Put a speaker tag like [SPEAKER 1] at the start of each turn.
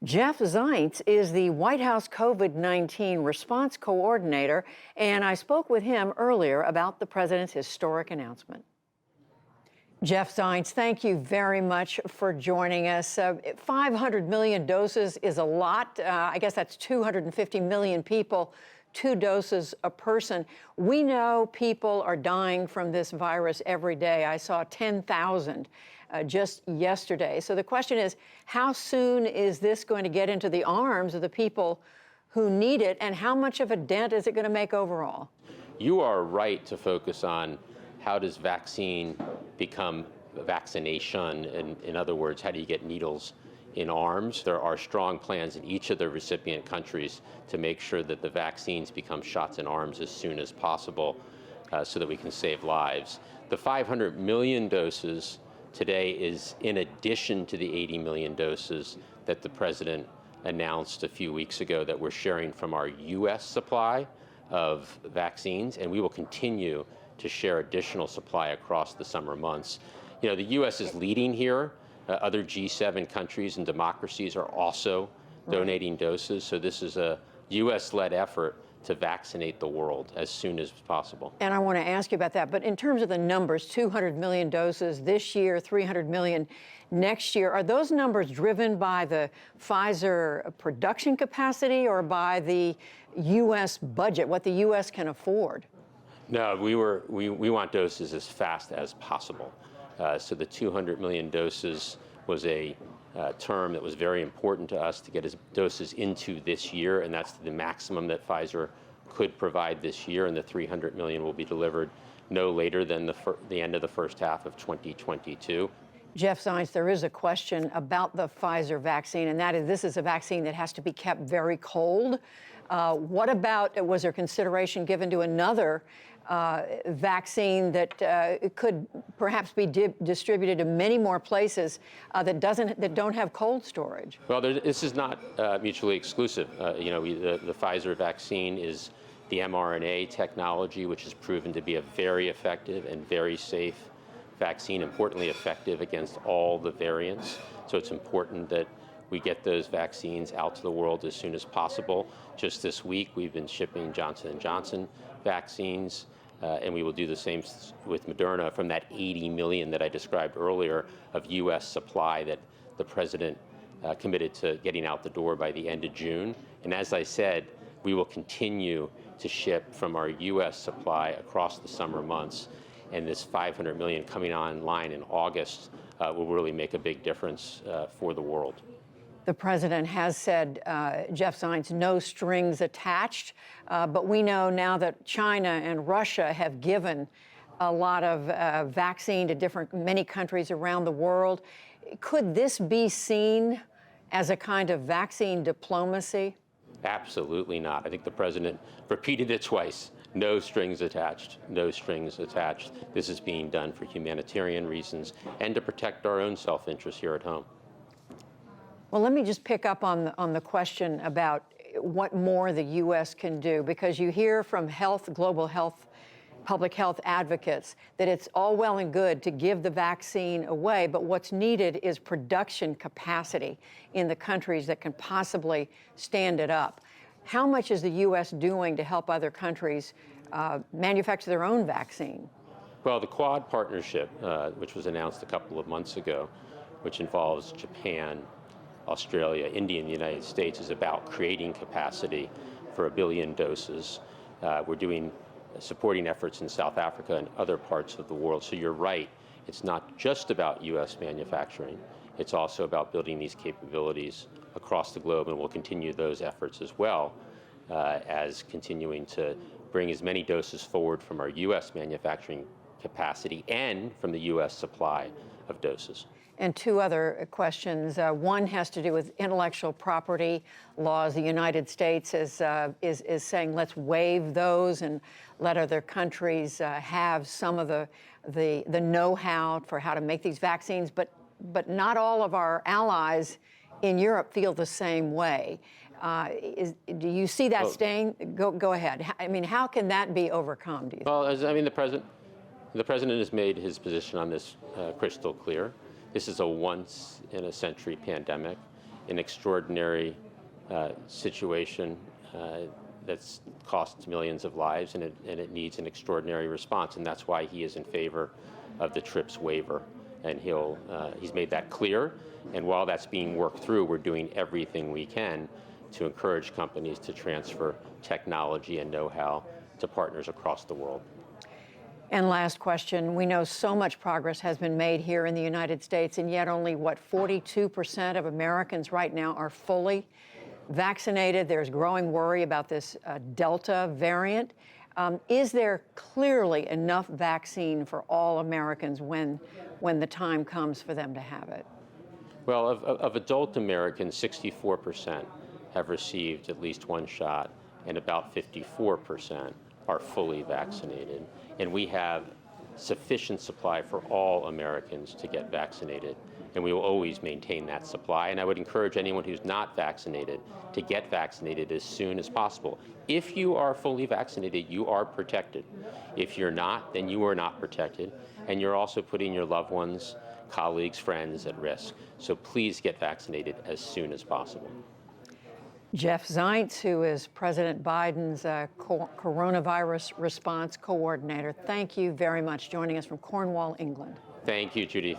[SPEAKER 1] Jeff Zients is the White House COVID-19 response coordinator, and I spoke with him earlier about the president's historic announcement. Jeff Zients, thank you very much for joining us. 500 million doses is a lot. I guess that's 250 million people, 2 doses a person. We know people are dying from this virus every day. I saw 10,000 just yesterday. So the question is, how soon is this going to get into the arms of the people who need it, and how much of a dent is it going to make overall?
[SPEAKER 2] You are right to focus on how does vaccine become vaccination, and in other words, how do you get needles in arms? There are strong plans in each of the recipient countries to make sure that the vaccines become shots in arms as soon as possible so that we can save lives. The 500 million doses today is in addition to the 80 million doses that the president announced a few weeks ago that we're sharing from our U.S. supply of vaccines, and we will continue to share additional supply across the summer months. You know, the U.S. is leading here. Other G7 countries and democracies are also donating doses, so this is a U.S.-led effort to vaccinate the world as soon as possible.
[SPEAKER 1] And I want to ask you about that, but in terms of the numbers, 200 million doses this year, 300 million next year, are those numbers driven by the Pfizer production capacity or by the U.S. budget, what the U.S. can afford?
[SPEAKER 2] No, we want doses as fast as possible. So the 200 million doses was a term that was very important to us to get doses into this year, and that's the maximum that Pfizer could provide this year, and the 300 million will be delivered no later than the end of the first half of 2022.
[SPEAKER 1] Jeff Zients, there is a question about the Pfizer vaccine, and that is this is a vaccine that has to be kept very cold. What about, was there consideration given to another vaccine that could perhaps be distributed to many more places that don't have cold storage?
[SPEAKER 2] Well, this is not mutually exclusive. The Pfizer vaccine is the mRNA technology, which has proven to be a very effective and very safe vaccine, importantly effective against all the variants. So it's important that we get those vaccines out to the world as soon as possible. Just this week, we've been shipping Johnson & Johnson vaccines, and we will do the same with Moderna from that 80 million that I described earlier of U.S. supply that the president committed to getting out the door by the end of June. And as I said, we will continue to ship from our U.S. supply across the summer months, and this 500 million coming online in August will really make a big difference for the world.
[SPEAKER 1] The president has said, Jeff Zients, no strings attached, but we know now that China and Russia have given a lot of vaccine to many countries around the world. Could this be seen as a kind of vaccine diplomacy?
[SPEAKER 2] Absolutely not. I think the president repeated it twice. No strings attached, no strings attached. This is being done for humanitarian reasons and to protect our own self-interest here at home.
[SPEAKER 1] Well, let me just pick up on the question about what more the U.S. can do, because you hear from global health, public health advocates that it's all well and good to give the vaccine away, but what's needed is production capacity in the countries that can possibly stand it up. How much is the U.S. doing to help other countries manufacture their own vaccine?
[SPEAKER 2] Well, the Quad partnership, which was announced a couple of months ago, which involves Japan, Australia, India, and the United States, is about creating capacity for 1 billion doses. We're doing supporting efforts in South Africa and other parts of the world. So you're right, it's not just about U.S. manufacturing. It's also about building these capabilities across the globe, and we'll continue those efforts as well as continuing to bring as many doses forward from our U.S. manufacturing capacity and from the U.S. supply of doses.
[SPEAKER 1] And 2 other questions. One has to do with intellectual property laws. The United States is saying let's waive those and let other countries have some of the know-how for how to make these vaccines. But not all of our allies in Europe feel the same way. Do you see that staying? Go ahead. I mean, how can that be overcome, do you think?
[SPEAKER 2] Well, the president has made his position on this crystal clear. This is a once-in-a-century pandemic, an extraordinary situation that's costs millions of lives, and it needs an extraordinary response, and that's why he is in favor of the TRIPS waiver, and he's made that clear. And while that's being worked through, we're doing everything we can to encourage companies to transfer technology and know-how to partners across the world.
[SPEAKER 1] And last question, we know so much progress has been made here in the United States, and yet only, 42% of Americans right now are fully vaccinated. There's growing worry about this Delta variant. Is there clearly enough vaccine for all Americans when the time comes for them to have it?
[SPEAKER 2] Well, of adult Americans, 64% have received at least one shot, and about 54% are fully vaccinated. And we have sufficient supply for all Americans to get vaccinated, and we will always maintain that supply. And I would encourage anyone who's not vaccinated to get vaccinated as soon as possible. If you are fully vaccinated, you are protected. If you're not, then you are not protected, and you're also putting your loved ones, colleagues, friends at risk. So please get vaccinated as soon as possible.
[SPEAKER 1] Jeff Zients, who is President Biden's coronavirus response coordinator, thank you very much, joining us from Cornwall, England.
[SPEAKER 2] Thank you, Judy.